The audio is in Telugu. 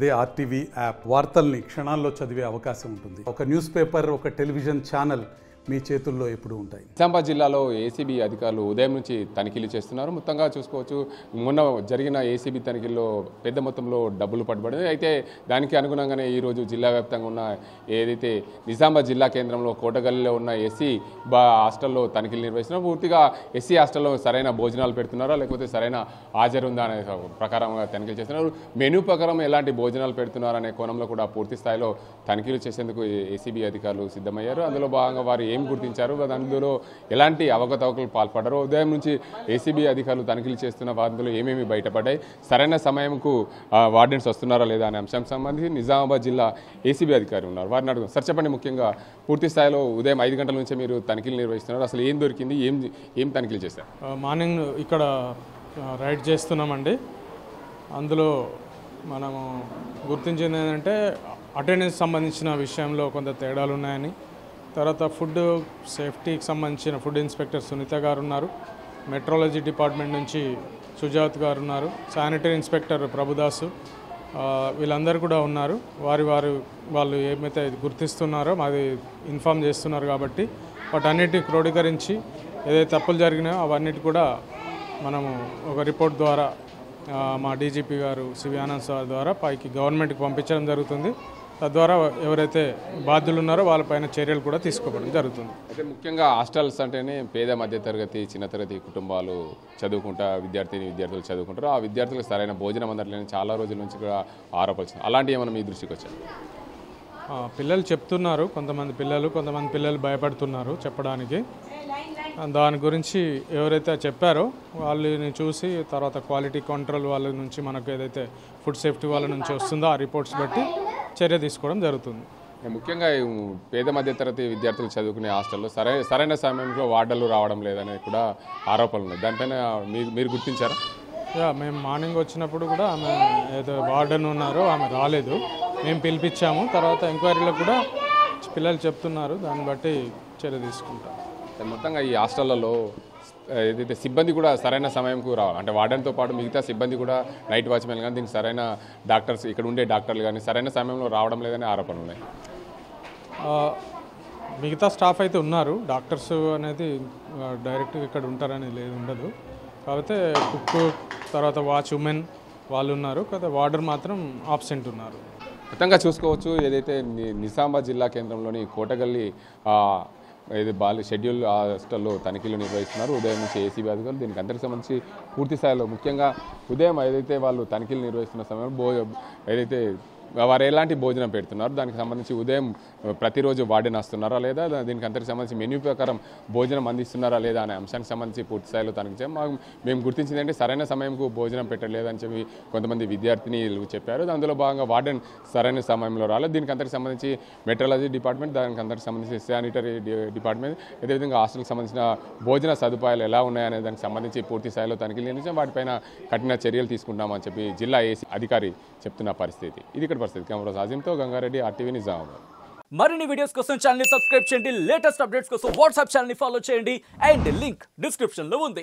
అదే ఆర్టీవీ యాప్ వార్తల్ని క్షణాల్లో చదివే అవకాశం ఉంటుంది. ఒక న్యూస్ పేపర్, ఒక టెలివిజన్ ఛానల్ మీ చేతుల్లో ఎప్పుడు ఉంటాయి. నిజామాబాద్ జిల్లాలో ఏసీబీ అధికారులు ఉదయం నుంచి తనిఖీలు చేస్తున్నారు. మొత్తంగా చూసుకోవచ్చు, మొన్న జరిగిన ఏసీబీ తనిఖీల్లో పెద్ద మొత్తంలో డబ్బులు పట్టుబడింది. అయితే దానికి అనుగుణంగానే ఈరోజు జిల్లా వ్యాప్తంగా ఉన్న ఏదైతే నిజామాబాద్ జిల్లా కేంద్రంలో కోటగల్లీలో ఉన్న ఎస్సీ హాస్టల్లో తనిఖీలు నిర్వహిస్తున్నారు. పూర్తిగా ఎస్సీ హాస్టల్లో సరైన భోజనాలు పెడుతున్నారా లేకపోతే సరైన హాజరు ఉందా అనే ప్రకారంగా తనిఖీలు చేస్తున్నారు. మెనూ ప్రకారం ఎలాంటి భోజనాలు పెడుతున్నారనే కోణంలో కూడా పూర్తి స్థాయిలో తనిఖీలు చేసేందుకు ఏసీబీ అధికారులు సిద్ధమయ్యారు. అందులో భాగంగా వారు ఏం గుర్తించారు, అందులో ఎలాంటి అవకతవకలు పాల్పడ్డారు, ఉదయం నుంచి ఏసీబీ అధికారులు తనిఖీలు చేస్తున్న అందులో ఏమేమి బయటపడ్డాయి, సరైన సమయంకు వార్డెన్స్ వస్తున్నారా లేదా అనే అంశానికి సంబంధించి నిజామాబాద్ జిల్లా ఏసీబీ అధికారి ఉన్నారు. వారిని అడుగుతాం. సార్ చెప్పండి, ముఖ్యంగా పూర్తి స్థాయిలో ఉదయం 5 గంటల నుంచే మీరు తనిఖీలు నిర్వహిస్తున్నారు. అసలు ఏం దొరికింది, ఏం తనిఖీలు చేశారు? మార్నింగ్ ఇక్కడ రైడ్ చేస్తున్నామండి. అందులో మనము గుర్తించింది ఏంటంటే అటెండెన్స్ సంబంధించిన విషయంలో కొంత తేడాలు ఉన్నాయని, తర్వాత ఫుడ్ సేఫ్టీకి సంబంధించిన ఫుడ్ ఇన్స్పెక్టర్ సునీత గారు ఉన్నారు, మెట్రాలజీ డిపార్ట్మెంట్ నుంచి సుజాత్ గారు ఉన్నారు, శానిటరీ ఇన్స్పెక్టర్ ప్రభుదాసు, వీళ్ళందరూ కూడా ఉన్నారు. వాళ్ళు ఏమైతే గుర్తిస్తున్నారో మాది ఇన్ఫామ్ చేస్తున్నారు కాబట్టి వాటన్నిటిని క్రోడీకరించి ఏదైతే తప్పులు జరిగినాయో అవన్నిటి కూడా మనము ఒక రిపోర్ట్ ద్వారా మా డీజీపీ గారు సివి ఆనంద్ సార్ ద్వారా పైకి గవర్నమెంట్కి పంపించడం జరుగుతుంది. తద్వారా ఎవరైతే బాధ్యులు ఉన్నారో వాళ్ళపైన చర్యలు కూడా తీసుకోవడం జరుగుతుంది. అయితే ముఖ్యంగా హాస్టల్స్ అంటేనే పేద మధ్యతరగతి చిన్న తరగతి కుటుంబాలు విద్యార్థులు చదువుకుంటారు. ఆ విద్యార్థులకు సరైన భోజనం అందట్లేని చాలా రోజుల నుంచి కూడా ఆరోపణ. అలాంటివి ఏమైనా మీ దృష్టికి వచ్చాయి? పిల్లలు చెప్తున్నారు, కొంతమంది పిల్లలు భయపడుతున్నారు చెప్పడానికి. దాని గురించి ఎవరైతే చెప్పారో వాళ్ళని చూసి తర్వాత క్వాలిటీ కంట్రోల్ వాళ్ళ నుంచి మనకు ఏదైతే ఫుడ్ సేఫ్టీ వాళ్ళ నుంచి వస్తుందో ఆ రిపోర్ట్స్ బట్టి చర్య తీసుకోవడం జరుగుతుంది. ముఖ్యంగా పేద మధ్యతరగతి విద్యార్థులు చదువుకునే హాస్టల్లో సరైన సమయంలో వార్డర్లు రావడం లేదనే కూడా ఆరోపణలు ఉన్నాయి. దానిపైన మీరు గుర్తించారా? మేము మార్నింగ్ వచ్చినప్పుడు కూడా ఆమె ఏదో వార్డెన్ ఉన్నారో ఆమె రాలేదు. మేము పిలిపించాము. తర్వాత ఎంక్వైరీలో కూడా పిల్లలు చెప్తున్నారు, దాన్ని బట్టి చర్య తీసుకుంటాం. మొత్తంగా ఈ హాస్టళ్లలో ఏదైతే సిబ్బంది కూడా సరైన సమయంకు రావాలి, అంటే వార్డెన్తో పాటు మిగతా సిబ్బంది కూడా నైట్ వాచ్మెన్ కానీ దీనికి సరైన డాక్టర్స్, ఇక్కడ ఉండే డాక్టర్లు కానీ సరైన సమయంలో రావడం లేదని ఆరోపణలు ఉన్నాయి. మిగతా స్టాఫ్ అయితే ఉన్నారు, డాక్టర్స్ అనేది డైరెక్ట్గా ఇక్కడ ఉంటారని ఉండదు. కాకపోతే కుక్ తర్వాత వాచ్ ఉమెన్ వాళ్ళు ఉన్నారు, కాకపోతే వార్డర్ మాత్రం ఆబ్సెంట్ ఉన్నారు. మొత్తంగా చూసుకోవచ్చు, ఏదైతే నిజామాబాద్ జిల్లా కేంద్రంలోని కోటగల్లి షెడ్యూల్ హాస్టల్లో తనిఖీలు నిర్వహిస్తున్నారు. ఉదయం నుంచి ఏసీబీ అధికారులు దీనికి అందరికి సంబంధించి పూర్తి స్థాయిలో ముఖ్యంగా ఉదయం ఏదైతే వాళ్ళు తనిఖీలు నిర్వహిస్తున్న సమయంలో ఏదైతే వారు ఎలాంటి భోజనం పెడుతున్నారు, దానికి సంబంధించి ఉదయం ప్రతిరోజు వార్డెన్ వస్తున్నారా లేదా, దీనికి అందరికి సంబంధించి మెన్యూ ప్రకారం భోజనం అందిస్తున్నారా లేదా అనే అంశానికి సంబంధించి పూర్తి స్థాయిలో తనిఖీ మేము గుర్తించింది అంటే సరైన సమయంకు భోజనం పెట్టలేదని చెప్పి కొంతమంది విద్యార్థినిలు చెప్పారు. అందులో భాగంగా వార్డెన్ సరైన సమయంలో రాలేదు. దీనికి అందరికి సంబంధించి మెట్రాలజీ డిపార్ట్మెంట్, దానికి అందరికి సంబంధించి శానిటరీ డిపార్ట్మెంట్, అదేవిధంగా హాస్టల్కి సంబంధించిన భోజన సదుపాయాలు ఎలా ఉన్నాయనే దానికి సంబంధించి పూర్తి స్థాయిలో తనిఖీలు నిర్వహించాం. వాటిపైన కఠిన చర్యలు తీసుకుంటామని చెప్పి జిల్లా ఏసీ అధికారి చెప్తున్న పరిస్థితి. ఇది ఇక్కడ పరిస్థితి. కెమెరా ఆజిమ్తో గంగారెడ్డి, ఆర్టీవీ నిజామాబాద్. మరిన్ని వీడియోస్ కోసం ఛానల్ ని సబ్స్క్రైబ్ చేయండి. లేటెస్ట్ అప్డేట్స్ కోసం వాట్సాప్ ఛానల్ ని ఫాలో చేయండి. అండ్ లింక్ డిస్క్రిప్షన్ లో ఉంది.